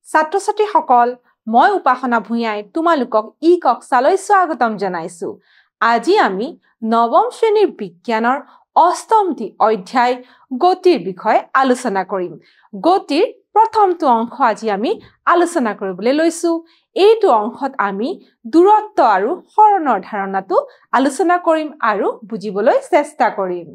ছাত্ৰ-ছাত্ৰী সকল মই উপাসনা ভূঞাই তোমালোকক ই কক্সালৈ স্বাগতম জনাইছো আজি আমি নৱম শ্ৰেণীৰ বিজ্ঞানৰ অষ্টমটি অধ্যায় গতিৰ বিষয়ে আলোচনা কৰিম গতিৰ প্ৰথমটো অংশ আজি আমি আলোচনা কৰিবলৈ লৈছো এইটো অংশত আমি দূৰত্ব আৰু সৰণৰ ধাৰণাটো আলোচনা কৰিম আৰু বুজিবলৈ চেষ্টা কৰিম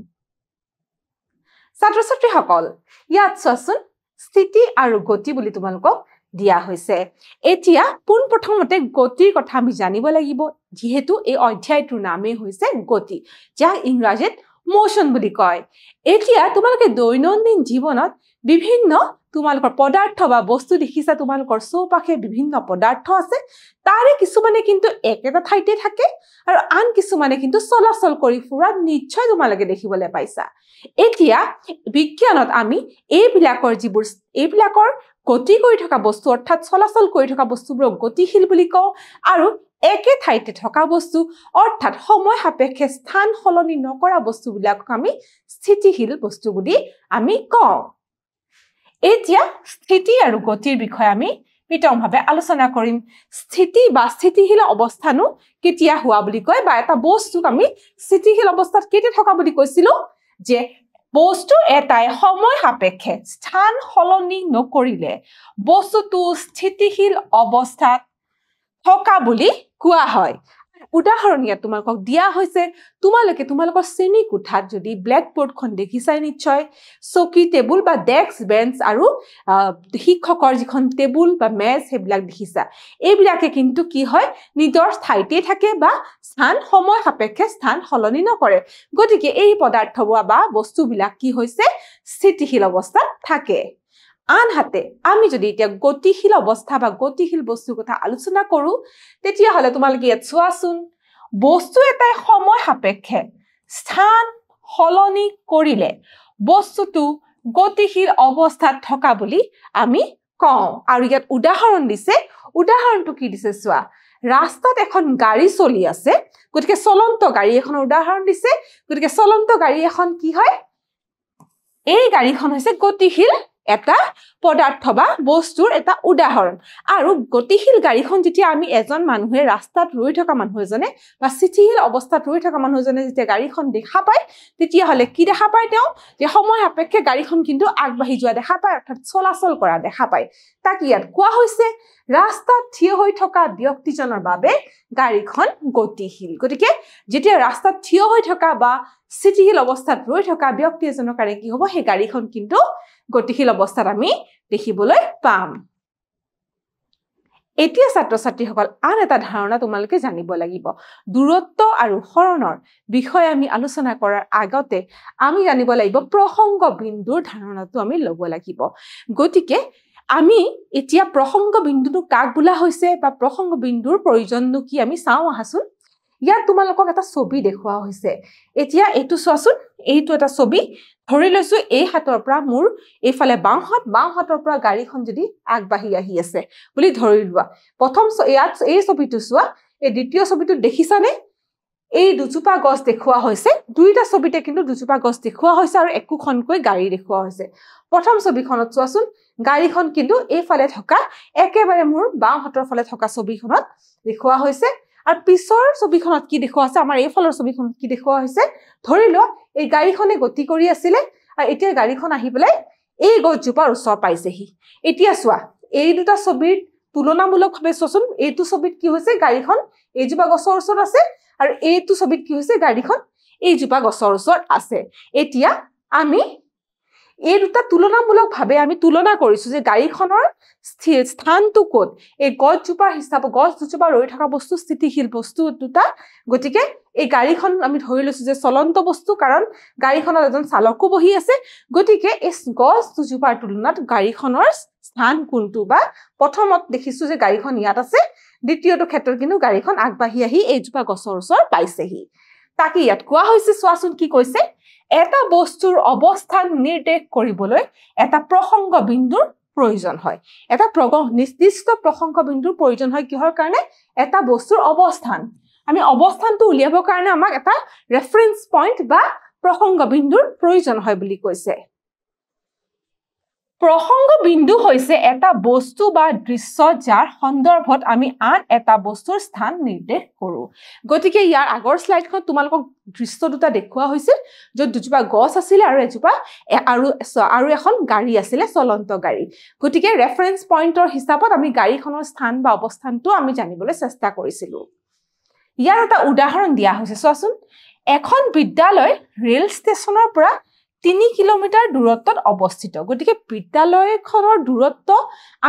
ছাত্ৰ-ছাত্ৰী সকল ইয়াত চোৱাচোন স্থিতি আৰু গতি বুলি তোমালোকক দিয়া হৈছে এতিয়া পোনপ্ৰথমতে গতিৰ কথা আমি জানিব লাগিব যেহেতু এই অধ্যায়টোৰ নামেই হৈছে গতি যাক ইংৰাজীত মোশন বুলি কয় এতিয়া তোমালোকে দৈনন্দিন জীৱনত বিভিন্ন তোমালোকৰ পদাৰ্থ বা বস্তু দেখিছা তোমালোকৰ চৌপাশে বিভিন্ন পদাৰ্থ আছে তাৰে কিছুমানে কিন্তু একেটা ঠাইতে থাকে আৰু আন কিছুমানে কিন্তু চলাচল কৰি ফুৰা নিশ্চয় তোমালোকে দেখিবলৈ পাইছা এতিয়া বিজ্ঞানত আমি এইবিলাকৰ গতি কৰি থকা বস্তু অৰ্থাৎ চলাচল কৰি থকা বস্তুবোৰক গতিশীল বুলি কওঁ আৰু একে ঠাইতে থকা বস্তু অৰ্থাৎ সময় সাপেক্ষে স্থান সলনি নকৰা বস্তুবিলাকক আমি স্থিতিশীল বস্তু বুলি আমি কওঁ এতিয়া স্থিতি আৰু গতিৰ বিষয়ে আমি বিতংভাৱে আলোচনা কৰিম স্থিতি বা স্থিতিশীল অৱস্থানো কেতিয়া হোৱা বুলি কয় বা এটা বস্তুক আমি স্থিতিশীল অৱস্থাত কেতিয়া থকা বুলি কৈছিলো যে বস্তু এটাই সময় সাপেক্ষে স্থান সলনি নকৰিলে বস্তুটো স্থিতিশীল অৱস্থাত থকা বুলি কোৱা হয় উদাহৰণ ইয়াত তোমালোকক দিয়া হৈছে তোমালোকে তোমালোকৰ শ্ৰেণী কোঠাত যদি ব্লেক বৰ্ডখন দেখিছাই নিশ্চয় চকী টেবুল বা ডেস্ক বেঞ্চ আৰু শিক্ষকৰ যিখন টেবুল বা মেজ সেইবিলাক দেখিছা এইবিলাকে কিন্তু কি হয় নিজৰ ঠাইতে থাকে বা স্থান সময় সাপেক্ষে স্থান সলনি নকৰে গতিকে এই পদাৰ্থবোৰ বা বস্তুবিলাক কি হৈছে স্থিতিশীল অৱস্থাত থাকে আনহাতে আমি যদি এতিয়া গতিশীল অৱস্থা বা গতিশীল বস্তুৰ কথা আলোচনা কৰো তেতিয়া হলে তোমালোকে ইয়াত চোৱাচোন বস্তু এটাই সময় সাপেক্ষে স্থান সলনি কৰিলে বস্তুটো গতিশীল অৱস্থাত থকা বুলি আমি কওঁ আৰু ইয়াত উদাহৰণ দিছে উদাহৰণটো কি দিছে চোৱা ৰাস্তাত এখন গাড়ী চলি আছে গতিকে চলন্ত গাড়ী এখনৰ উদাহৰণ দিছে গতিকে চলন্ত গাড়ী এখন কি হয় এই গাড়ীখন হৈছে গতিশীল এটা পদাৰ্থ বা বস্তুৰ এটা উদাহৰণ আৰু গতিশীল গাড়ীখন যেতিয়া আমি এজন মানুহে ৰাস্তাত ৰৈ থকা মানুহ এজনে বা স্থিতিশীল অৱস্থাত ৰৈ থকা মানুহ এজনে যেতিয়া গাড়ীখন দেখা পায় তেতিয়া হলে কি দেখা পায় তেওঁ যে সময় সাপেক্ষে গাড়ীখন কিন্তু আগবাঢ়ি যোৱা দেখা পায় অৰ্থাৎ চলাচল কৰা দেখা পায় তাক ইয়াত কোৱা হৈছে ৰাস্তাত থিয় হৈ থকা ব্যক্তিজনৰ বাবে গাড়ীখন গতিশীল গতিকে যেতিয়া ৰাস্তাত থিয় হৈ থকা বা স্থিতিশীল অৱস্থাত ৰৈ থকা ব্যক্তি এজনৰ কাৰণে কি হ'ব সেই গাড়ীখন কিন্তু গতিশীল অৱস্থাত আমি দেখিবলৈ পাম এতিয়া ছাত্ৰ-ছাত্ৰীসকল আন এটা ধাৰণা তোমালোকে জানিব লাগিব দূৰত্ব আৰু সৰণৰ বিষয়ে আমি আলোচনা কৰাৰ আগতে আমি জানিব লাগিব প্ৰসংগ বিন্দুৰ ধাৰণাটো আমি ল'ব লাগিব গতিকে আমি এতিয়া প্ৰসংগ বিন্দুটো কাক বোলা হৈছে বা প্ৰসংগ বিন্দুৰ প্ৰয়োজননো কি আমি চাওঁ আহাচোন ইয়াত তোমালোকক এটা ছবি দেখুওৱা হৈছে এতিয়া এইটো চোৱাচোন এইটো এটা ছবি ধৰি লৈছো এই হাতৰ পৰা মোৰ এইফালে বাওঁ হাতৰ পৰা গাড়ীখন যদি আগবাঢ়ি আহি আছে বুলি ধৰি লোৱা প্ৰথম ইয়াত এই ছবিটো চোৱা এই দ্বিতীয় ছবিটো দেখিছানে এই দুজোপা গছ দেখুওৱা হৈছে দুইটা ছবিতে কিন্তু দুজোপা গছ দেখুওৱা হৈছে আৰু একোখনকৈ গাড়ী দেখুওৱা হৈছে প্ৰথম ছবিখনত চোৱাচোন গাড়ীখন কিন্তু এইফালে থকা একেবাৰে মোৰ বাওঁ হাতৰ ফালে থকা ছবিখনত দেখুওৱা হৈছে আৰু পিছৰ ছবিখনত কি দেখুওৱা আছে আমাৰ এইফালৰ ছবিখনত কি দেখুওৱা হৈছে ধৰি লওক এই গাড়ীখনে গতি কৰি আছিল আৰু এতিয়া গাড়ীখন আহি পেলাই এই গছজোপাৰ ওচৰ পাইছেহি এতিয়া চোৱা এই দুটা ছবিৰ তুলনামূলকভাৱে চোৱাচোন এইটো ছবিত কি হৈছে গাড়ীখন এইজোপা গছৰ ওচৰত আছে আৰু এইটো ছবিত কি হৈছে গাড়ীখন এইজোপা গছৰ ওচৰত আছে এতিয়া আমি এই দুটা তুলনামূলকভাৱে আমি তুলনা কৰিছো যে গাড়ীখনৰ স্থানটো ক'ত এই গছজোপাৰ হিচাপত গছ দুজোপা ৰৈ থকা বস্তু স্থিতিশীল বস্তু দুটা গতিকে এই গাড়ীখন আমি ধৰি লৈছো যে চলন্ত বস্তু কাৰণ গাড়ীখনত এজন চালকো বহি আছে গতিকে এই গছ দুজোপাৰ তুলনাত গাড়ীখনৰ স্থান কোনটো বা প্ৰথমত দেখিছো যে গাড়ীখন ইয়াত আছে দ্বিতীয়টো ক্ষেত্ৰত কিন্তু গাড়ীখন আগবাঢ়ি আহি এইজোপা গছৰ ওচৰত পাইছেহি তাকে ইয়াত কোৱা হৈছে চোৱাচোন কি কৈছে এটা বস্তুৰ অৱস্থান নিৰ্দেশ কৰিবলৈ এটা প্ৰসংগ বিন্দুৰ প্ৰয়োজন হয় এটা নিৰ্দিষ্ট প্ৰসংগ বিন্দুৰ প্ৰয়োজন হয় কিহৰ কাৰণে এটা বস্তুৰ অৱস্থান আমি অৱস্থানটো উলিয়াবৰ কাৰণে আমাক এটা ৰেফাৰেন্স পইণ্ট বা প্ৰসংগ বিন্দুৰ প্ৰয়োজন হয় বুলি কৈছে প্ৰসংগ বিন্দু হৈছে এটা বস্তু বা দৃশ্য যাৰ সন্দৰ্ভত আমি আন এটা বস্তুৰ স্থান নিৰ্দেশ কৰো গতিকে ইয়াৰ আগৰ স্লাইডখন তোমালোকক দৃশ্য দুটা দেখুৱা হৈছিল য'ত দুজোপা গছ আছিল আৰু এজোপা আৰু এখন গাড়ী আছিল চলন্ত গাড়ী গতিকে ৰেফাৰেন্স পইণ্টৰ হিচাপত আমি গাড়ীখনৰ স্থান বা অৱস্থানটো আমি জানিবলৈ চেষ্টা কৰিছিলো ইয়াৰ এটা উদাহৰণ দিয়া হৈছে চোৱাচোন এখন বিদ্যালয় ৰেল ষ্টেচনৰ পৰা 3 কিলোমিটাৰ দূৰত্বত অৱস্থিত গতিকে বিদ্যালয়খনৰ দূৰত্ব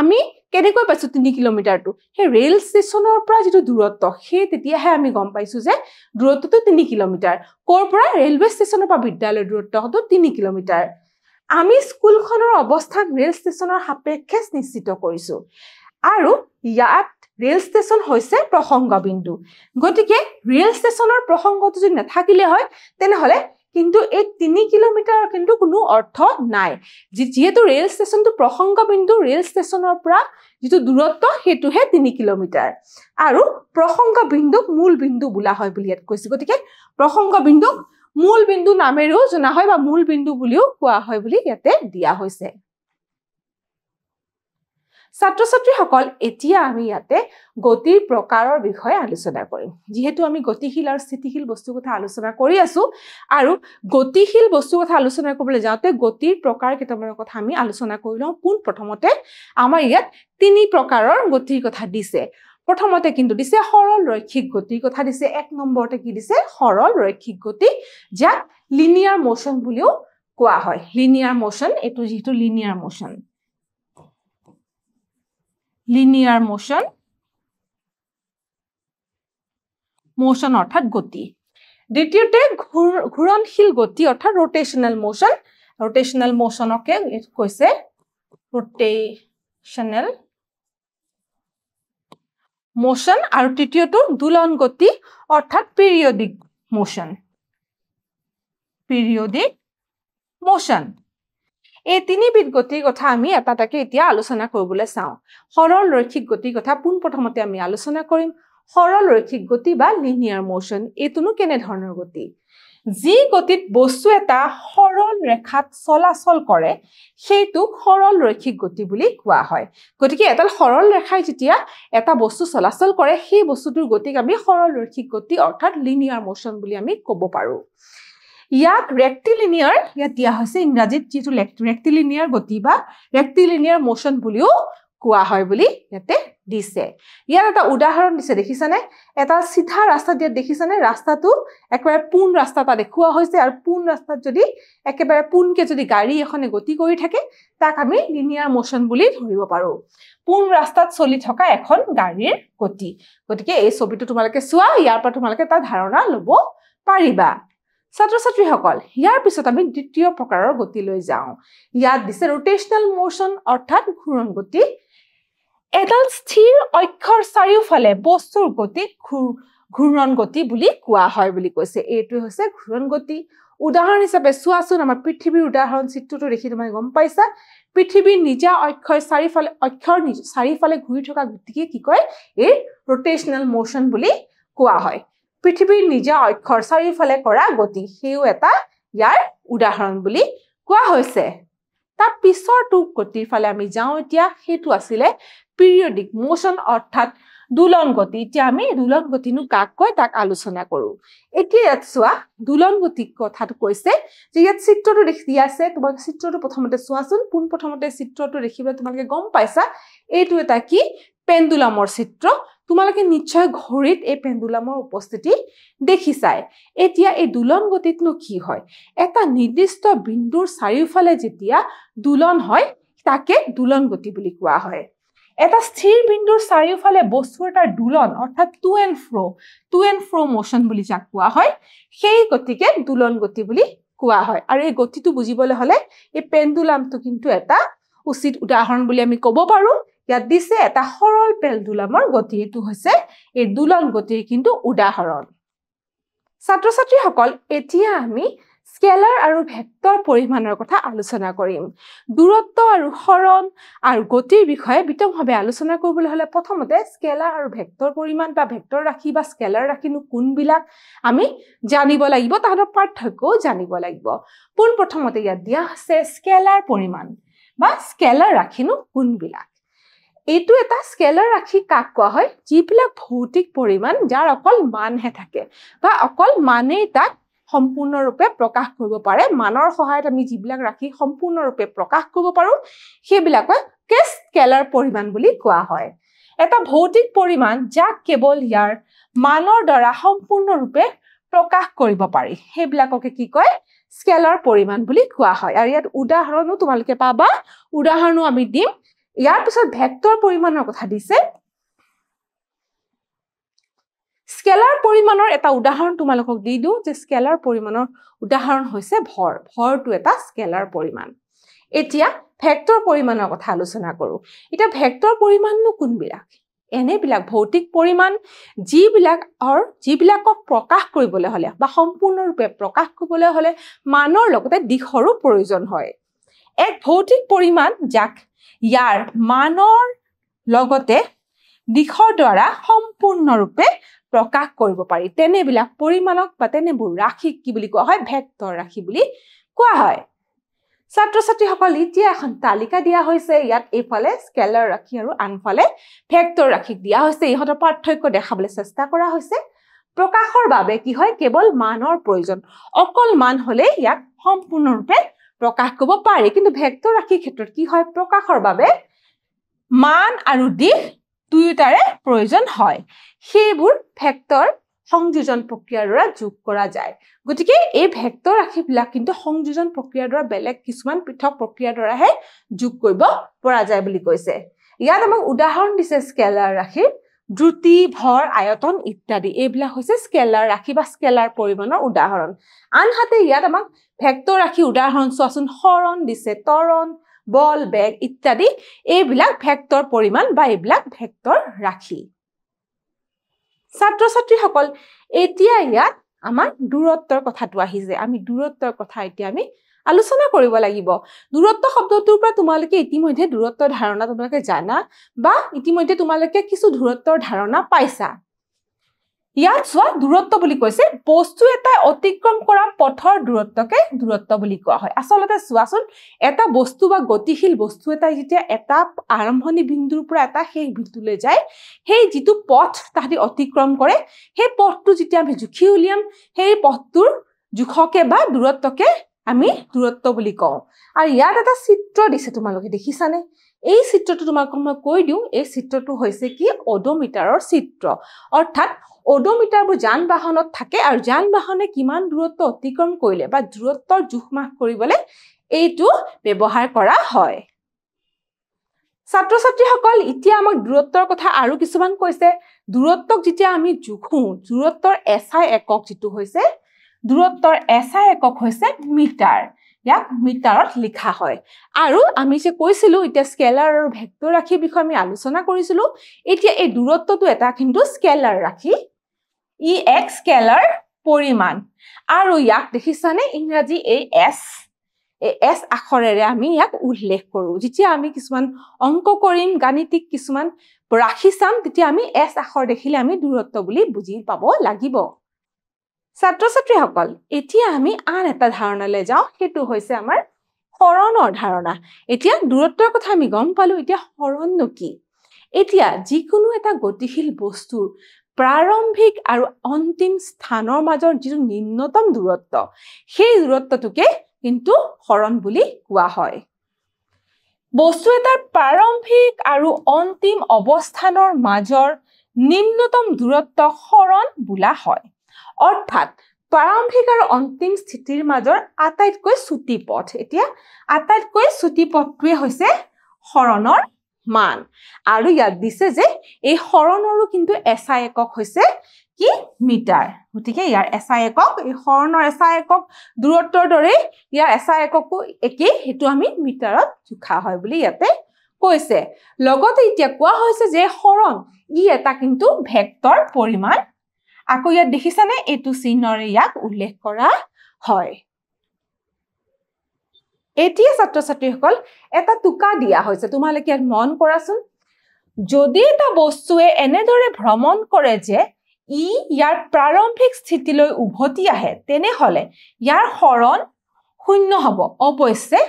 আমি কেনেকৈ পাইছো 3 কিলোমিটাৰটো হে ৰেল ষ্টেচনৰ পৰা যেটো দূৰত্ব হে তেতিয়াহে আমি গম পাইছো যে দূৰত্বটো 3 কিলোমিটাৰ কৰ পৰা ৰেলৱে ষ্টেচনৰ পৰা বিদ্যালয়ৰ দূৰত্ব হতো 3 কিলোমিটাৰ আমি স্কুলখনৰ অৱস্থান ৰেল ষ্টেচনৰ সাপেক্ষে নিশ্চিত কৰিছো আৰু ইয়াত ৰেল ষ্টেচন হৈছে প্ৰসংগ বিন্দু গতিকে ৰেল ষ্টেচনৰ প্ৰসংগটো যদি নাথাকিলে হয় তেনেহলে কিন্তু এই 3 কিলোমিটাৰৰ কিন্তু কোনো অৰ্থ নাই যেহেতু ৰেল ষ্টেচনটো প্ৰসংগ বিন্দু ৰেল ষ্টেচনৰ পৰা যেটো দূৰত্ব হেতুহে 3 কিলোমিটাৰ আৰু প্ৰসংগ বিন্দুক মূল বিন্দু বোলা হয় বুলি ইয়াত কৈছে গতিকে প্ৰসংগ বিন্দুক মূল বিন্দু নামেৰেও জনা হয় বা মূল বিন্দু বুলিও কোৱা হয় বুলি ইয়াতে দিয়া হৈছে ছাত্ৰ-ছাত্ৰীসকল এতিয়া আমি ইয়াতে গতিৰ প্ৰকাৰৰ বিষয়ে আলোচনা কৰিম যেহেতু আমি গতিশীল আৰু স্থিতিশীল বস্তুৰ কথা আলোচনা কৰি আছো আৰু গতিশীল বস্তুৰ কথা আলোচনা কৰিবলৈ যাওঁতে গতিৰ প্ৰকাৰ কেইটামানৰ কথা আমি আলোচনা কৰি লওঁ পোন প্ৰথমতে আমাৰ ইয়াত 3 প্ৰকাৰৰ গতিৰ কথা দিছে প্ৰথমতে কিন্তু দিছে সৰল ৰৈখিক গতিৰ কথা দিছে এক নম্বৰতে কি দিছে সৰল ৰৈখিক গতি যাক লিনিয়াৰ মোশন বুলিও কোৱা হয় লিনিয়াৰ মোশন এটো যেটো লিনিয়াৰ মোশন linear motion অৰ্থাৎ গতি দ্বিতীয়তে ঘূৰণশীল গতি অৰ্থাৎ rotational motionকে কৈছে rotational motion আৰু তৃতীয়টো দোলন গতি অৰ্থাৎ periodic motion এই তিনিবিধ গতিৰ কথা আমি এটাটাকে এতিয়া আলোচনা কৰিবলৈ চাও সৰল ৰৈখিক গতিৰ কথা পোন প্ৰথমতে আমি আলোচনা কৰিম সৰল ৰৈখিক গতি বা লিনিয়াৰ মোশন এতুনো কেনে ধৰণৰ গতি যি গতিত বস্তু এটা সৰল ৰেখাত চলাচল কৰে সেইটোক সৰল ৰৈখিক গতি বুলি কোৱা হয় গতিকে এটা সৰল ৰেখাই যেতিয়া এটা বস্তু চলাচল কৰে সেই বস্তুটোৰ গতিক আমি সৰল ৰৈখিক গতি অৰ্থাৎ লিনিয়াৰ মোশন বুলি আমি ক'ব পাৰো ইয়াক ৰেক্টিলিনিয়াৰ ইয়াত দিয়া হৈছে ইংৰাজীত যেটো ৰেক্টিলিনিয়াৰ গতি বা ৰেক্টিলিনিয়াৰ মোশন বুলিও কোৱা হয় বুলি ইয়াতে দিছে ইয়াৰ এটা উদাহৰণ দিছে দেখিছানে এটা সিধা ৰাস্তা দিয়া দেখিছানে ৰাস্তাটো একেবাৰে পোন ৰাস্তাটা দেখুৱা হৈছে আৰু পোন ৰাস্তাত যদি একেবাৰে পোনকে যদি গাড়ী এখনে গতি কৰি থাকে তাক আমি লিনিয়াৰ মোশন বুলি ধৰিব পাৰো পোন ৰাস্তাত চলি থকা এখন গাড়ীৰ গতি গতিকে এই ছবিটো তোমালোকে চোৱা ইয়াৰ পৰা তোমালোকে এটা ধাৰণা ল'ব পাৰিবা ছাত্ৰ-ছাত্ৰীসকল ইয়াৰ পিছত আমি দ্বিতীয় প্ৰকাৰৰ গতি লৈ যাওঁ ইয়াত দিছে rotational motion অৰ্থাৎ ঘূৰণ গতি এডাল স্থিৰ অক্ষৰ চাৰিওফালে বস্তুৰ গতিক ঘূৰণ গতি বুলি কোৱা হয় বুলি কৈছে এইটো হৈছে ঘূৰণ গতি উদাহৰণ হিচাপে চোৱাচোন আমাৰ পৃথিৱীৰ উদাহৰণ চিত্ৰটো দেখি তুমি গম পাইছা পৃথিৱীৰ নিজা অক্ষৰ চাৰিফালে ঘূৰি থকা গতিকে কি কয় এই rotational motion বুলি কোৱা হয় পৃথিৱীৰ নিজা অক্ষৰ চাৰিফালে কৰা গতি হেও এটা ইয়াৰ উদাহৰণ বুলি কোৱা হৈছে তাৰ পিছৰটো গতিৰ ফালে আমি যাওঁ এতিয়া হেতু আছিল periodic motion অৰ্থাৎ দুলন গতি এতিয়া আমি দুলন গতিনো কাক কয় তাক আলোচনা কৰো এতিয়া ইয়াত চোৱা দুলন গতি কথাটো কৈছে যে ইয়াত চিত্ৰটো দেখি আছে তোমাক চিত্ৰটো প্ৰথমতে চোৱাচোন পোন প্ৰথমতে চিত্ৰটো দেখিবলৈ তোমালোকে গম পাইছা এইটো এটা কি পেণ্ডুলামৰ চিত্ৰ তোমালোকে নিশ্চয় ঘড়ীত এই পেণ্ডুলামৰ উপস্থিতি দেখিছাই এতিয়া এই দুলন গতিতনো কি হয় এটা নিৰ্দিষ্ট বিন্দুৰ চাৰিওফালে যেতিয়া দুলন হয় তাকে দুলন গতি বুলি কোৱা হয় এটা স্থিৰ বিন্দুৰ চাৰিওফালে বস্তু এটাৰ দুলন অৰ্থাৎ টু এণ্ড ফ্ৰ মোশন বুলি যাক কোৱা হয় সেই গতিকে দুলন গতি বুলি কোৱা হয় আৰু এই গতিটো বুজিবলৈ হলে এই পেণ্ডুলামটো কিন্তু এটা উচিত উদাহৰণ বুলি আমি ক'ব পাৰো ইয়াত দিছে এটা সৰল পেণ্ডুলামৰ গতি এটো হৈছে এই দুলন গতিৰ কিন্তু উদাহৰণ ছাত্ৰ-ছাত্ৰীসকল এতিয়া আমি স্কেলাৰ আৰু ভেক্টৰ পৰিমাণৰ কথা আলোচনা কৰিম দূৰত্ব আৰু হৰণ আৰু গতিৰ বিষয়ে বিতংভাৱে আলোচনা কৰিবলৈ হলে প্ৰথমতে স্কেলাৰ আৰু ভেক্টৰ পৰিমাণ বা ভেক্টৰ ৰাশি বা স্কেলাৰ ৰাশিনো কোনবিলাক আমি জানিব লাগিব তাহাঁতৰ পাৰ্থক্যও জানিব লাগিব পোন প্ৰথমতে ইয়াত দিয়া আছে স্কেলাৰ পৰিমাণ বা স্কেলাৰ ৰাশিনো কোনবিলাক এইটো এটা স্কেলাৰ ৰাশি কাক কোৱা হয় যিবিলাক ভৌতিক পৰিমাণ যাৰ অকল মানহে থাকে বা অকল মানেই তাক সম্পূৰ্ণৰূপে প্ৰকাশ কৰিব পাৰে মানৰ সহায়ত আমি যিবিলাক ৰাশি সম্পূৰ্ণৰূপে প্ৰকাশ কৰিব পাৰো সেইবিলাকক স্কেলাৰ পৰিমাণ বুলি কোৱা হয় এটা ভৌতিক পৰিমাণ যাক কেৱল ইয়াৰ মানৰ দ্বাৰা সম্পূৰ্ণৰূপে প্ৰকাশ কৰিব পাৰি সেইবিলাককে কি কয় স্কেলাৰ পৰিমাণ বুলি কোৱা হয় আৰু ইয়াত উদাহৰণো তোমালোকে পাবা উদাহৰণো আমি দিম ইয়াৰ পিছত ভেক্টৰ পৰিমাণৰ কথা দিছে স্কেলাৰ পৰিমাণৰ এটা উদাহৰণ তোমালোকক দি দিও যে স্কেলাৰ পৰিমাণৰ উদাহৰণ হৈছে ভৰ ভৰটো এটা স্কেলাৰ পৰিমাণ এতিয়া ভেক্টৰ পৰিমাণৰ কথা আলোচনা কৰো এটা ভেক্টৰ পৰিমাণনো কোনবিলাক এনেবিলাক ভৌতিক পৰিমাণ যিবিলাকক প্ৰকাশ কৰিবলৈ হলে বা সম্পূৰ্ণৰূপে প্ৰকাশ কৰিবলৈ হলে মানৰ লগতে দিশৰো প্ৰয়োজন হয় এক ভৌতিক পৰিমাণ যাক ইয়াৰ মানৰ লগতে দিশৰ দ্বাৰা সম্পূৰ্ণৰূপে প্ৰকাশ কৰিব পাৰি তেনেবিলাক পৰিমাণক বা তেনেবোৰ ৰাশিক কি বুলি কোৱা হয় ভেক্টৰ ৰাশি বুলি কোৱা হয় ছাত্ৰ ছাত্ৰীসকল এতিয়া এখন তালিকা দিয়া হৈছে ইয়াত এইফালে স্কেলাৰ ৰাশি আৰু আনফালে ভেক্টৰ ৰাশিক দিয়া হৈছে ইহঁতৰ পাৰ্থক্য দেখাবলৈ চেষ্টা কৰা হৈছে প্ৰকাশৰ বাবে কি হয় কেৱল মানৰ প্ৰয়োজন অকল মান হলে ইয়াক সম্পূৰ্ণৰূপে প্ৰকাশ কৰিব পাৰি কিন্তু ভেক্টৰ ৰাশিৰ ক্ষেত্ৰত কি হয় প্ৰকাশৰ বাবে মান আৰু দিশ দুয়োটাৰে প্ৰয়োজন হয় সেইবোৰ ভেক্টৰ সংযোজন প্ৰক্ৰিয়াৰ দ্বাৰা যোগ কৰা যায় গতিকে এই ভেক্টৰ ৰাশিবিলাক কিন্তু সংযোজন প্ৰক্ৰিয়াৰ দ্বাৰা বেলেগ কিছুমান পৃথক প্ৰক্ৰিয়াৰ দ্বাৰাহে যোগ কৰিব পৰা যায় বুলি কৈছে ইয়াত আমাক উদাহৰণ দিছে স্কেলাৰ ৰাশিৰ দ্ৰুতি ভৰ আয়তন ইত্যাদি এইবিলাক হৈছে স্কেলাৰ ৰাশি বা স্কেলাৰ পৰিমাণৰ উদাহৰণ আনহাতে ইয়াত আমাক ভেক্টৰ ৰাশি উদাহৰণ চোৱাচোন সৰণ দিছে ত্বৰণ বল বেগ ইত্যাদি এইবিলাক ভেক্টৰ পৰিমাণ বা এইবিলাক ভেক্টৰ ৰাশি ছাত্ৰ ছাত্ৰীসকল এতিয়া ইয়াত আমাৰ দূৰত্বৰ কথাটো আহিছে আমি দূৰত্বৰ কথা এতিয়া আমি আলোচনা কৰিব লাগিব দূৰত্ব শব্দটোৰ পৰা তোমালোকে ইতিমধ্যে দূৰত্বৰ ধাৰণা তোমালোকে জানা বা ইতিমধ্যে তোমালোকে কিছু দূৰত্বৰ ধাৰণা পাইছা ইয়াত চোৱা দূৰত্ব বুলি কৈছে বস্তু এটা অতিক্ৰম কৰা পথৰ দূৰত্বকে দূৰত্ব বুলি কোৱা হয় আসলতে চোৱাচোন এটা বস্তু বা গতিশীল বস্তু এটা যেতিয়া এটা আৰম্ভণি বিন্দুৰ পৰা এটা শেষ বিন্দুলৈ যায় সেই যিটো পথ তাহাঁতি অতিক্ৰম কৰে সেই পথটো যেতিয়া আমি জুখি উলিয়াম সেই পথটোৰ জোখকে বা দূৰত্বকে আমি দূৰত্ব বুলি কওঁ আৰু ইয়াত এটা চিত্ৰ দিছে তোমালোকে দেখিছানে এই চিত্ৰটো তোমালোকক মই কৈ দিওঁ এই চিত্ৰটো হৈছে কি অডোমিটাৰৰ চিত্ৰ অৰ্থাৎ অডোমিটাৰবোৰ যান বাহনত থাকে আৰু যান বাহনে কিমান দূৰত্ব অতিক্ৰম কৰিলে বা দূৰত্বৰ জোখ মাখ কৰিবলৈ এইটো ব্যৱহাৰ কৰা হয় ছাত্ৰ ছাত্ৰীসকল এতিয়া আমাক দূৰত্বৰ কথা আৰু কিছুমান কৈছে দূৰত্বক যেতিয়া আমি জোখো দূৰত্বৰ এছআই একক যিটো হৈছে দূৰত্বৰ এছআই একক হৈছে মিটাৰ ইয়াক মিটাৰত লিখা হয় আৰু আমি যে কৈছিলো এতিয়া স্কেলাৰ আৰু ভেক্টৰ ৰাশিৰ বিষয়ে আমি আলোচনা কৰিছিলো এতিয়া এই দূৰত্বটো এটা কিন্তু স্কেলাৰ ৰাশি ই এক স্কেলাৰ পৰিমাণ আৰু ইয়াক দেখিছানে ইংৰাজী এই এছ আখৰেৰে আমি ইয়াক উল্লেখ কৰো যেতিয়া আমি কিছুমান অংক কৰিম গাণিতিক কিছুমান ৰাশি চাম তেতিয়া আমি এছ আখৰ দেখিলে আমি দূৰত্ব বুলি বুজি পাব লাগিব ছাত্ৰ ছাত্ৰীসকল এতিয়া আমি আন এটা ধাৰণালৈ যাওঁ সেইটো হৈছে আমাৰ হৰণৰ ধাৰণা এতিয়া দূৰত্বৰ কথা আমি গম পালো এতিয়া হৰণনো কি এতিয়া যিকোনো এটা গতিশীল বস্তুৰ প্ৰাৰম্ভিক আৰু অন্তিম স্থানৰ মাজৰ যিটো নিম্নতম দূৰত্ব সেই দূৰত্বটোকে কিন্তু হৰণ বুলি কোৱা হয় বস্তু এটাৰ প্ৰাৰম্ভিক আৰু অন্তিম অৱস্থানৰ মাজৰ নিম্নতম দূৰত্ব হৰণ বোলা হয় অৰ্থাৎ প্ৰাৰম্ভিক আৰু অন্তিম স্থিতিৰ মাজৰ আটাইতকৈ চুটি পথ এতিয়া আটাইতকৈ চুটি পথটোৱে হৈছে হৰণৰ মান আৰু ইয়াত দিছে যে এই হৰণৰো কিন্তু এছআই একক হৈছে কি মিটাৰ গতিকে ইয়াৰ এছআই একক এই হৰণৰ এছআই একক দূৰত্বৰ দৰে ইয়াৰ এছআই এককো একেই হেতু আমি মিটাৰত জোখা হয় বুলি ইয়াতে কৈছে লগতে এতিয়া কোৱা হৈছে যে হৰণ ই এটা কিন্তু ভেক্টৰ পৰিমাণ আকৌ ইয়াত দেখিছানে এইটো চিহ্নৰে ইয়াক উল্লেখ কৰা হয় এতিয়া ছাত্ৰ ছাত্ৰীসকল এটা টুকা দিয়া হৈছে তোমালোকে ইয়াত মন কৰাচোন যদি এটা বস্তুৱে এনেদৰে ভ্ৰমণ কৰে যে ই ইয়াৰ প্ৰাৰম্ভিক স্থিতিলৈ উভতি আহে তেনেহলে ইয়াৰ হৰণ শূন্য হ'ব অৱশ্যে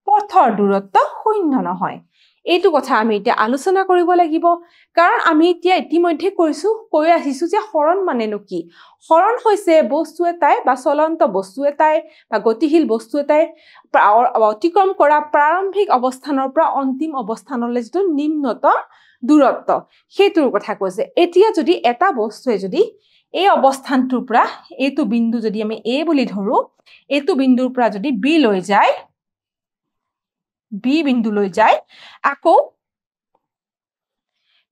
পথৰ দূৰত্ব শূন্য নহয় এইটো কথা আমি এতিয়া আলোচনা কৰিব লাগিব কাৰণ আমি এতিয়া ইতিমধ্যে কৈ আহিছো যে হৰণ মানেনো কি হৰণ হৈছে বস্তু এটাই বা চলন্ত বস্তু এটাই বা গতিশীল বস্তু এটাই অতিক্ৰম কৰা প্ৰাৰম্ভিক অৱস্থানৰ পৰা অন্তিম অৱস্থানলৈ যেটো নিম্নতম দূৰত্ব সেইটোৰ কথা কৈছে এতিয়া যদি এটা বস্তুৱে যদি এই অৱস্থানটোৰ পৰা এইটো বিন্দু যদি আমি A বুলি ধৰো এইটো বিন্দুৰ পৰা যদি B লৈ যায় B বিন্দু লৈ যায় আকৌ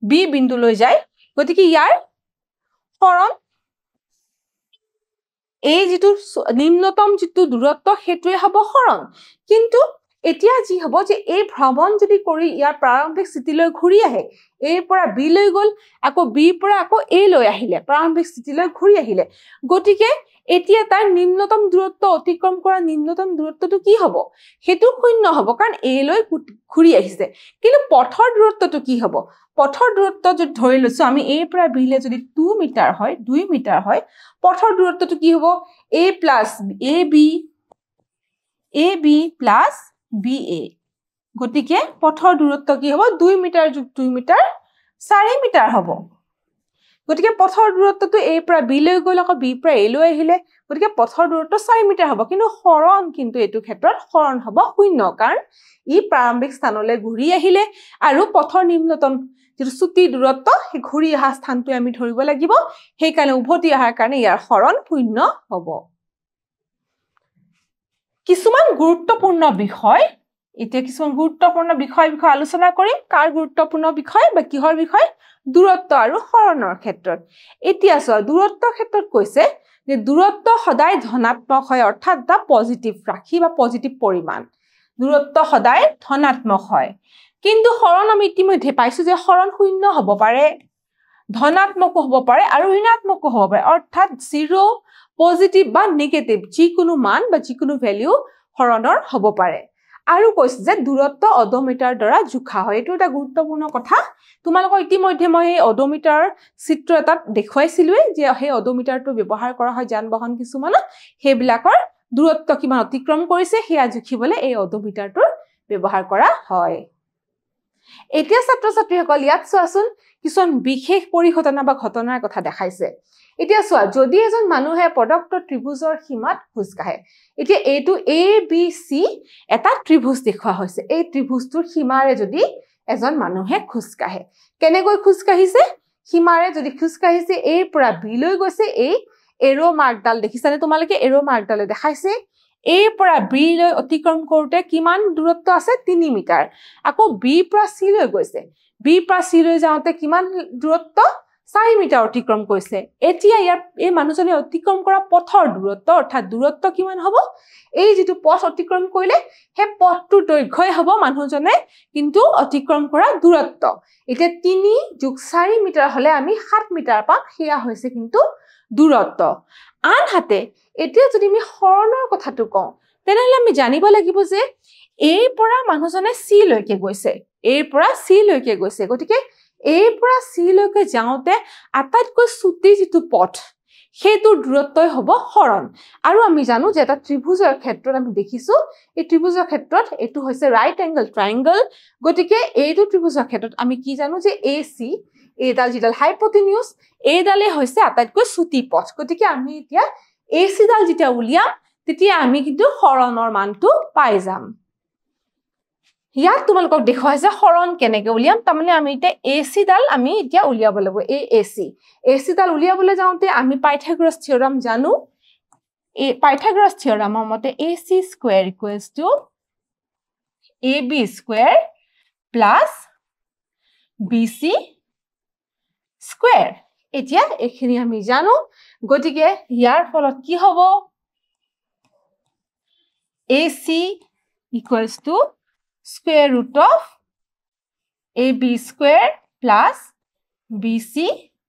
B বিন্দু লৈ যায় গতিকে ইয়াৰ হৰণ এই যেটো নিম্নতম যেটো দূৰত্ব হেতুৱে হ'ব হৰণ কিন্তু এতিয়া যি হ'ব যে এই ভ্ৰমণ যদি কৰি ইয়াৰ প্ৰাৰম্ভিক স্থিতিলৈ ঘূৰি আহে এৰ পৰা B লৈ গল আকৌ B পৰা আকৌ A লৈ আহিলে প্ৰাৰম্ভিক স্থিতিলৈ ঘূৰি আহিলে গতিকে এতিয়া তাৰ নিম্নতম দূৰত্ব অতিক্ৰম কৰা নিম্নতম দূৰত্বটো কি হ'ব হেতু শূন্য হ'ব কাৰণ A লৈ ঘূৰি আহিছে কিন্তু পথৰ দূৰত্বটো কি হ'ব পথৰ দূৰত্ব যদি ধৰি লৈছো আমি A পৰা B লৈ যদি 2 মিটাৰ হয় 2 মিটাৰ হয় পথৰ দূৰত্বটো কি হ'ব A plus AB plus BA গতিকে পথৰ দূৰত্ব কি হ'ব 2 মিটাৰ যোগ 2 মিটাৰ 4 মিটাৰ হ'ব গতিকে পথৰ দূৰত্বটো A পৰা B লৈ গ'ল আকৌ B পৰা A লৈ আহিলে গতিকে পথৰ দূৰত্ব 4 মিটাৰ হ'ব কিন্তু হৰণ কিন্তু এইটো ক্ষেত্ৰত হৰণ হ'ব শূন্য কাৰণ ই প্ৰাৰম্ভিক স্থানলৈ ঘূৰি আহিলে আৰু পথৰ নিম্নতম যেটো চুটি দূৰত্ব হে ঘূৰি অহা স্থানটো আমি ধৰিব লাগিব সেই কাৰণে উভতি অহাৰ কাৰণে ইয়াৰ হৰণ শূন্য হ'ব কিছুমান গুৰুত্বপূৰ্ণ বিষয় এতিয়া কিছুমান গুৰুত্বপূৰ্ণ বিষয় আলোচনা কৰিম কাৰ গুৰুত্বপূৰ্ণ বিষয় বা কিহৰ বিষয় দূৰত্ব আৰু হৰণৰ ক্ষেত্ৰত এতিয়া চোৱা দূৰত্বৰ ক্ষেত্ৰত কৈছে যে দূৰত্ব সদায় ধনাত্মক হয় অৰ্থাৎ দা পজিটিভ ৰাখি বা পজিটিভ পৰিমাণ দূৰত্ব সদায় ধনাত্মক হয় কিন্তু হৰণ আমি ইতিমধ্যে পাইছো যে হৰণ শূন্য হ'ব পাৰে ধনাত্মক হ'ব পাৰে আৰু ঋণাত্মক হ'ব পাৰে অৰ্থাৎ 0 পজিটিভ বা নেগেটিভ যিকোনো মান বা যিকোনো ভ্যালু হৰণৰ হ'ব পাৰে আৰু কৈছে যে দূৰত্ব অডোমিটাৰ দ্বাৰা জোখা হয় এটো এটা গুৰুত্বপূৰ্ণ কথা তোমালোকৰ ইতিমধ্যে মই এই অডোমিটাৰ চিত্ৰ এটা দেখুৱাইছিলো যে সেই অডোমিটাৰটো ব্যৱহাৰ কৰা হয় যান বাহন কিছুমান হেবিলাকৰ দূৰত্ব কিমান অতিক্ৰম কৰিছে হেয়া জুখিবলৈ এই অডোমিটাৰটোৰ ব্যৱহাৰ কৰা হয় এতিয়া ছাত্ৰ-ছাত্ৰীসকল ইয়াত চোৱাচোন কিছুমান বিশেষ পৰিঘটনা বা ঘটনাৰ কথা দেখাইছে এতিয়া চোৱা যদি এজন মানুহে প্ৰদত্ত ত্ৰিভুজৰ সীমাত খোজ কাঢ়ে এতিয়া এইটো ABC এটা ত্ৰিভুজ দেখুৱা হৈছে এই ত্ৰিভুজটোৰ সীমাৰে যদি এজন মানুহে খোজ কাঢ়ে কেনেকৈ খোজ কাঢ়িছে সীমাৰে যদি খোজ কাঢ়িছে A পৰা B লৈ গৈছে এই এৰো মাৰ্কডাল দেখিছানে তোমালোকে এৰো মাৰ্কডালে দেখাইছে A পৰা B লৈ অতিক্ৰম কৰোতে কিমান দূৰত্ব আছে 3 মিটাৰ আকৌ B পৰা C লৈ গৈছে B পৰা C লৈ যাওঁতে কিমান দূৰত্ব 4 মিটাৰ অতিক্ৰম কৰিছে এতিয়া ইয়াৰ এই মানুহজনে অতিক্ৰম কৰা পথৰ দূৰত্ব অৰ্থাৎ দূৰত্ব কিমান হ'ব এই যেটো পথ অতিক্ৰম কৰিলে হে পথটোৰ দৈৰ্ঘ্যই হ'ব মানুহজনে কিন্তু অতিক্ৰম কৰা দূৰত্ব এতিয়া 3 যোগ 4 মিটাৰ হলে আমি 7 মিটাৰ পাম হেয়া হৈছে কিন্তু দূৰত্ব আনহাতে এতিয়া যদি আমি হৰণৰ কথাটো কওঁ তেনেহলে আমি জানিব লাগিব যে A পৰা মানুহজনে C লৈকে গৈছে A পৰা C লৈকে গৈছে গতিকে A পৰা C লৈকে যাওঁতে আটাইতকৈ চুটি যেটো পথ হেতু দূৰত্বই হ'ব হৰণ আৰু আমি জানো যে এটা ত্ৰিভুজৰ ক্ষেত্ৰত আমি দেখিছো এই ত্ৰিভুজৰ ক্ষেত্ৰত এটো হৈছে ৰাইট এংগল ট্ৰায়াঙ্গল গতিকে এইটো ত্ৰিভুজৰ ক্ষেত্ৰত আমি কি জানো যে AC এডাল যেডাল হাইপোটেনিউস এডালে হৈছে আটাইতকৈ চুটি পথ গতিকে আমি এতিয়া AC ডাল যেতিয়া উলিয়াম তেতিয়া আমি কিন্তু হৰণৰ মানটো পাই যাম ইয়াত তোমালোকক দেখুৱাইছে হৰণ কেনেকৈ উলিয়াম তাৰমানে আমি এতিয়া AC ডাল আমি এতিয়া উলিয়াব লাগিব AC ডাল উলিয়াবলৈ যাওঁতে আমি পাইথাগোৰাছ থিওৰাম জানো এই পাইথাগোৰাছ থিওৰামৰ মতে AC square equals to AB square plus BC square এতিয়া এখিনি আমি জানো গতিকে ইয়াৰ ফলত কি হ'ব AC equals to square root of AB square plus BC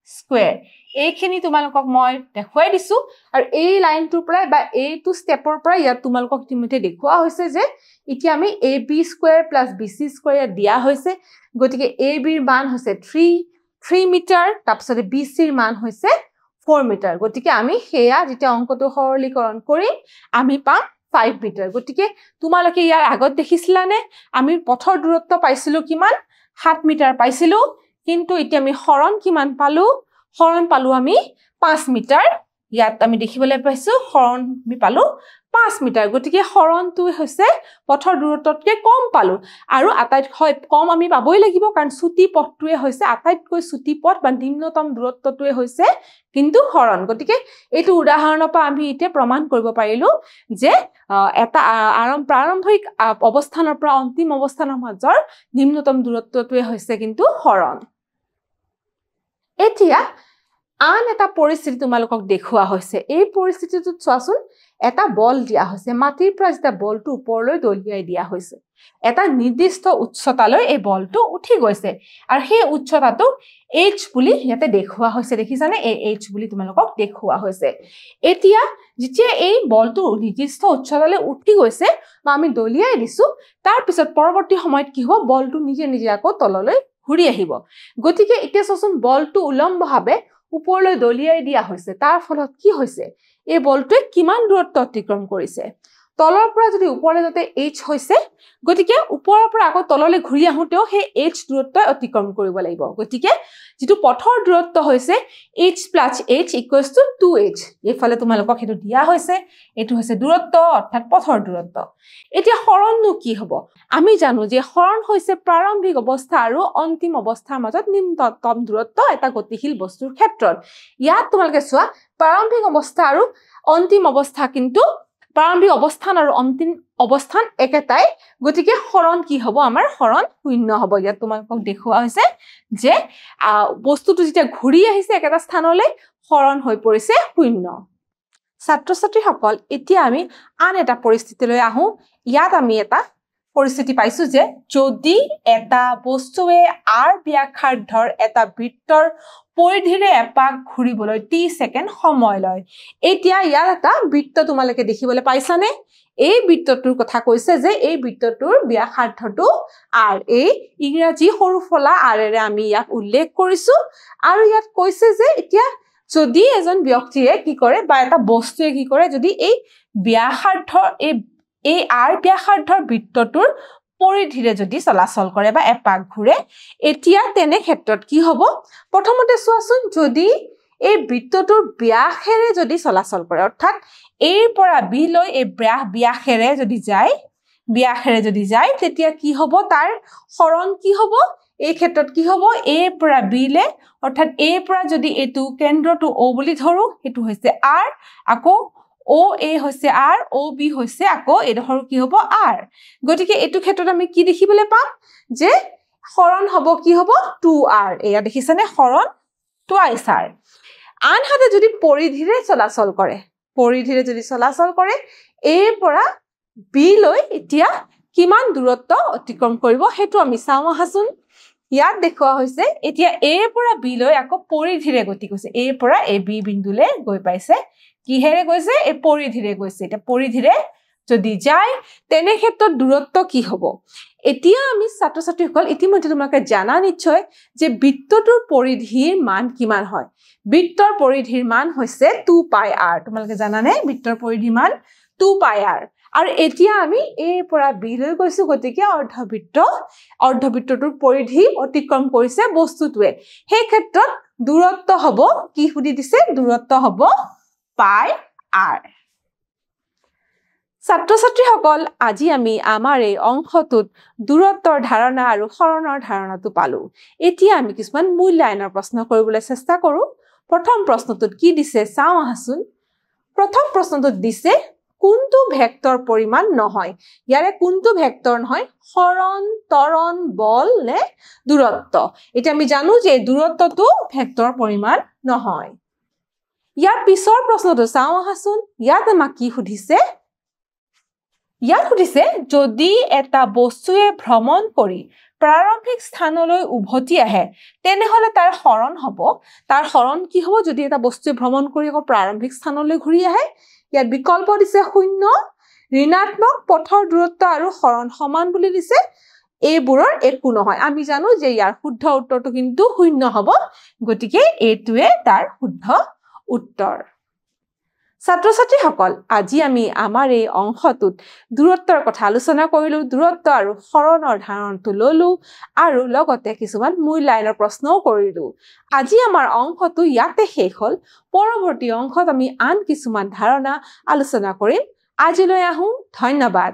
square এইখিনি তোমালোকক মই দেখুৱাই দিছো আৰু এই লাইনটোৰ পৰা বা এইটো ষ্টেপৰ পৰা ইয়াত তোমালোকক ইতিমধ্যে দেখুৱা হৈছে যে এতিয়া আমি AB square plus BC square দিয়া হৈছে গতিকে AB ৰ মান হৈছে 3 মিটাৰ তাৰপিছত BC ৰ মান হৈছে 4 মিটাৰ গতিকে আমি হেয়া যেতিয়া অংকটো সৰলীকৰণ কৰিম আমি পাম 5 মিটাৰ গতিকে তোমালোকে ইয়াৰ আগত দেখিছিলানে আমি পথৰ দূৰত্ব পাইছিলো কিমান 7 মিটাৰ পাইছিলো কিন্তু এতিয়া আমি হৰণ কিমান পালো আমি 5 মিটাৰ ইয়াত আমি দেখিবলৈ পাইছো হৰণ আমি পালো 5 মিটাৰ গতিকে হৰণটো হৈছে পথৰ দূৰত্বতকৈ কম পালো আৰু আটাইতকৈ কম আমি পাবই লাগিব কাৰণ ছুটি পথটোৱে হৈছে আটাইতকৈ ছুটি পথ বা নিম্নতম দূৰত্বটোৱে হৈছে কিন্তু হৰণ গতিকে এইটো উদাহৰণৰ পৰা আমি এতিয়া প্ৰমাণ কৰিব পাৰিলো যে এটা প্ৰাৰম্ভিক অৱস্থানৰ পৰা অন্তিম অৱস্থানৰ মাজৰ নিম্নতম দূৰত্বটোৱে হৈছে কিন্তু হৰণ এতিয়া আন এটা পৰিস্থিতি তোমালোকক দেখুৱা হৈছে এই পৰিস্থিতিটোত চোৱাচোন এটা বল দিয়া হৈছে মাটিৰ পৰা যেতিয়া বলটো ওপৰলৈ দলিয়াই দিয়া হৈছে এটা নিৰ্দিষ্ট উচ্চতালৈ এই বলটো উঠি গৈছে আৰু সেই উচ্চতাটো h বুলি ইয়াতে দেখুৱা হৈছে দেখিছানে এই h বুলি তোমালোকক দেখুৱা হৈছে এতিয়া যেতিয়া এই বলটো নিৰ্দিষ্ট উচ্চতালৈ উঠি গৈছে বা আমি দলিয়াই দিছো তাৰ পিছত পৰৱৰ্তী সময়ত কি হ'ব বলটো নিজে নিজে আকৌ তললৈ ঘূৰি আহিব গতিকে এতিয়া চোৱাচোন বলটো উলম্বভাৱে ওপৰলৈ দলিয়াই দিয়া হৈছে তাৰ ফলত কি হৈছে এই বলটোৱে কিমান দূৰত্ব অতিক্ৰম কৰিছে তলৰ পৰা যদি ওপৰলৈ যাতে h হৈছে গতিকে ওপৰৰ পৰা আকৌ তললৈ ঘূৰি আহোতেও সেই h দূৰত্ব অতিক্ৰম কৰিব লাগিব গতিকে যেটো পথৰ দূৰত্ব হৈছে h + h = 2h এফালে তোমালোকক হেতু দিয়া হৈছে এটো হৈছে দূৰত্ব অৰ্থাৎ পথৰ দূৰত্ব এতিয়া হৰণনো কি হ'ব আমি জানো যে হৰণ হৈছে প্ৰাৰম্ভিক অৱস্থা আৰু অন্তিম অৱস্থাৰ মাজত নিম্নতম দূৰত্ব এটা গতিশীল বস্তুৰ ক্ষেত্ৰত ইয়াত তোমালোকে চোৱা প্ৰাৰম্ভিক অৱস্থা আৰু অন্তিম অৱস্থা কিন্তু প্ৰাৰম্ভিক অৱস্থান আৰু অন্তিম অৱস্থান একেটাই গতিকে হৰণ কি হ'ব আমাৰ হৰণ শূন্য হ'ব ইয়াত তোমালোকক দেখুৱা হৈছে যে বস্তুটো যেতিয়া ঘূৰি আহিছে একেটা স্থানলৈ হৰণ হৈ পৰিছে শূন্য ছাত্ৰ-ছাত্ৰীসকল এতিয়া আমি আন এটা পৰিস্থিতিলৈ আহো ইয়াত আমি এটা পৰিস্থিতি পাইছো যে যদি এটা বস্তুৱে r ব্যাসাৰ্ধৰ এটা বৃত্তৰ পৰিধিৰে এপাক ঘূৰিবলৈ 30 সেকেন্ড সময় লয় এতিয়া ইয়াত এটা বৃত্ত তোমালোকে দেখিবলৈ পাইছানে এই বৃত্তটোৰ কথা কৈছে যে এই বৃত্তটোৰ ব্যাসাৰ্ধটো r এই ইংৰাজী সৰু ফলা r এৰে আমি ইয়াক উল্লেখ কৰিছো আৰু ইয়াত কৈছে যে এতিয়া যদি এজন ব্যক্তিয়ে কি কৰে বা এটা বস্তুৱে কি কৰে যদি এই ব্যাসাৰ্ধৰ এই r ব্যাসাৰ্ধৰ বৃত্তটোৰ পৰিধিৰে যদি চলাচল কৰে বা এপাক ঘূৰে এতিয়া তেনে ক্ষেত্ৰত কি হ'ব প্ৰথমতে চোৱাচোন যদি এই বৃত্তটোৰ ব্যাসেৰে যদি চলাচল কৰে অৰ্থাৎ এৰ পৰা বি লৈ এই ব্যাসেৰে যদি যায় তেতিয়া কি হ'ব তাৰ হৰণ কি হ'ব এই ক্ষেত্ৰত কি হ'ব এ পৰা বি লে অৰ্থাৎ এ পৰা যদি এটো কেন্দ্ৰটো o বুলি ধৰো হেতু হৈছে r আকৌ o a হৈছে r o b হৈছে আকৌ এডখৰ কি হ'ব r গতিকে এটো ক্ষেত্ৰত আমি কি দেখিবলৈ পাম যে হৰণ হ'ব কি হ'ব 2r এয়া দেখিছানে হৰণ twice r আনহাতে যদি পৰিধিৰে চলাচল কৰে a পৰা b লৈ এতিয়া কিমান দূৰত্ব অতিক্ৰম কৰিব হেতু আমি চাও আহাচোন ইয়াত দেখুৱা হৈছে এতিয়া a পৰা b লৈ আকৌ পৰিধিৰে গতি কৰিছে a পৰা a b বিন্দুলে গৈ পাইছে কিহেৰে গৈছে এই পৰিধিৰে গৈছে এটা পৰিধিৰে যদি যায় তেনে ক্ষেত্ৰত দূৰত্ব কি হ'ব এতিয়া আমি ছাত্ৰ-ছাত্ৰীসকল ইতিমধ্যে তোমালোকে জানা নিশ্চয় যে বৃত্তটোৰ পৰিধিৰ মান কিমান হয় বৃত্তৰ পৰিধিৰ মান হৈছে 2πr তোমালোকে জানানে বৃত্তৰ পৰিধিৰ মান 2πr আৰু এতিয়া আমি a পৰা b লৈ গৈছো গতিকে অৰ্ধবৃত্তটোৰ পৰিধি অতিক্ৰম কৰিছে বস্তুটোৱে সেই ক্ষেত্ৰত দূৰত্ব হ'ব কি সুধি দিছে দূৰত্ব হ'ব পাই r ছাত্ৰ-ছাত্ৰীসকল আজি আমি আমাৰ এই অংশটোত দূৰত্বৰ ধাৰণা আৰু হৰণৰ ধাৰণাটো পালো এতিয়া আমি কিছুমান মূল্যায়নৰ প্ৰশ্ন কৰিবলৈ চেষ্টা কৰো প্ৰথম প্ৰশ্নটোত কি দিছে চাও আহাচোন প্ৰথম প্ৰশ্নটোত দিছে কোনটো ভেক্টৰ পৰিমাণ নহয় ইয়াৰে কোনটো ভেক্টৰ নহয় হৰণ ত্বৰণ বল নে দূৰত্ব এটা আমি জানো যে দূৰত্বটো ভেক্টৰ পৰিমাণ নহয় ইয়াৰ পিছৰ প্ৰশ্নটো চাও আহাচোন ইয়াত আমাক কি সুধিছে ইয়াত সুধিছে যদি এটা বস্তুৱে ভ্ৰমণ কৰি প্ৰাৰম্ভিক স্থানলৈ উভতি আহে তেনেহলে তাৰ হৰণ হ'ব তাৰ হৰণ কি হ'ব যদি এটা বস্তুৱে ভ্ৰমণ কৰি আকৌ প্ৰাৰম্ভিক স্থানলৈ ঘূৰি আহে ইয়াত বিকল্প দিছে 0 ঋণাত্মক পথৰ দূৰত্ব আৰু হৰণ সমান বুলি দিছে এইবোৰৰ একো নহয় আমি জানো যে ইয়াৰ শুদ্ধ উত্তৰটো কিন্তু 0 হ'ব গতিকে এইটোৱে তাৰ শুদ্ধ উত্তৰ ছাত্ৰ-ছাত্ৰীসকল আজি আমি আমাৰ এই অংশটোত দূৰত্বৰ কথা আলোচনা কৰিলো দূৰত্ব আৰু সৰণৰ ধাৰণাটো ললো আৰু লগতে কিছুমান মূল্যায়নৰ প্ৰশ্নও কৰিলো আজি আমাৰ অংশটো ইয়াতে শেষ হ'ল পৰৱৰ্তী অংশত আমি আন কিছুমান ধাৰণা আলোচনা কৰিম আজিলৈ আহো ধন্যবাদ